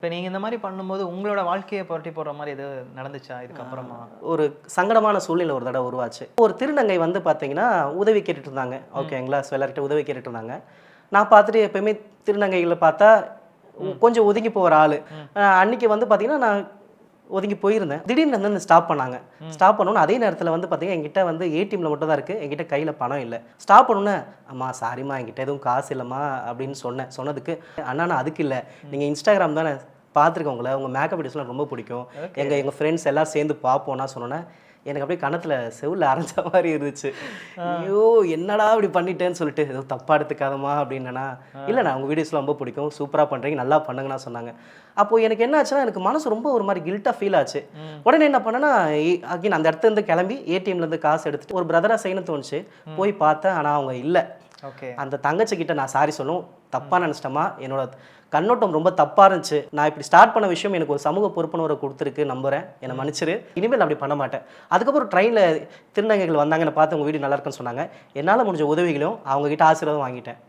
இப்ப நீங்க இந்த மாரி பண்ணும்போது, உங்களோட வாழ்க்கைய புரட்டி போடுற மாரி எதுவும் நடந்துச்சா இதுக்கப்புறமா? ஒரு சங்கடமான சூழ்நிலை ஒரு தடவ உருவாச்சு. ஒரு திருநங்கை வந்து பார்த்தீங்கன்னா, உதவி கேட்டுட்டு இருந்தாங்க. ம். ஓகேங்களா? சிலர்ட்ட உதவி கேட்டுட்டு இருந்தாங்க. நான் பார்த்துட்டு எப்பயுமே திருநங்கைகள பார்த்தா, ம். கொஞ்சம் ஒதுங்கி போற ஆளு. ம். அன்னைக்கு வந்து பார்த்தீங்கன்னா, நான் ஒதுங்கி போயிருந்தேன். திடீர்னு வந்து ஸ்டாப் பண்ணாங்க. ம். ஸ்டாப் பண்ணோனே அதே நேரத்தில வந்து பார்த்தீங்கன்னா, என்கிட்ட வந்து ஏடிஎம்ல மட்டும் தான் இருக்கு. என்கிட்ட கையில பணம் இல்ல. ஸ்டாப் பண்ணோனே, "அம்மா சாரிம்மா என்கிட்ட எதுவும் காசு இல்லம்மா" அப்படின்னு சொன்னேன். சொன்னதுக்கு, "அண்ணா நான் அதுக்கு இல்ல. நீங்க Instagram தானே பார்த்துருக்கேன் உங்கள. உங்க மேக்கப் வீடியோஸ்லாம் ரொம்ப பிடிக்கும். ஓகே. எங்க ஃப்ரெண்ட்ஸ் எல்லாரும் சேர்ந்து பார்ப்போம்னா" சொன்னோனே, எனக்கு அப்படியே கன்னத்துல செவுல்ல அரைஞ்ச மாரி இருந்துச்சு. ஆ. ஐயோ! என்னடா இப்படி பண்ணிட்டேன்னு சொல்லிட்டு, "ஏதோ தப்பா எடுத்துக்காதம்மா" அப்படின்னேனா, "இல்லண்ணா உங்க வீடியோஸ்லாம் ரொம்ப பிடிக்கும். சூப்பரா பண்றீங்க. நல்லா பண்ணுங்கண்ணா" சொன்னாங்க. அப்போ எனக்கு என்ன ஆச்சுன்னா, எனக்கு மனசு ரொம்ப ஒரு மாரி கில்ட்டா ஃபீல் ஆச்சு. ம். உடனே என்ன பண்ணேன்னா, அகைன் அந்த இடத்துலருந்து கிளம்பி ஏடிஎம்லேருந்து காசு எடுத்துட்டு ஒரு பிரதரா செய்யணும்னு தோணுச்சு. போய் பார்த்தேன். ஆனா அவங்க இல்ல. ஓகே. அந்த தங்கச்சிகிட்ட நான் சாரி சொல்லணும். தப்பா நினச்சிட்டேம்மா. என்னோட கண்ணோட்டம் ரொம்ப தப்பா இருந்துச்சு. நான் இப்படி ஸ்டார்ட் பண்ண விஷயம் எனக்கு ஒரு சமூக பொறுப்புணர்வ குடுத்துருக்கு நம்புறேன். என்ன மன்னிச்சிரு. இனிமேல் அப்படி பண்ண மாட்டேன். அதுக்கப்புறம் ட்ரெயின்ல திருநங்கைகள் வந்தாங்க. என்ன பார்த்து உங்க வீடியோ நல்லா இருக்குன்னு சொன்னாங்க. என்னால முடிஞ்ச உதவிகளையும் அவங்க கிட்ட ஆசீர்வாதம் வாங்கிட்டேன்.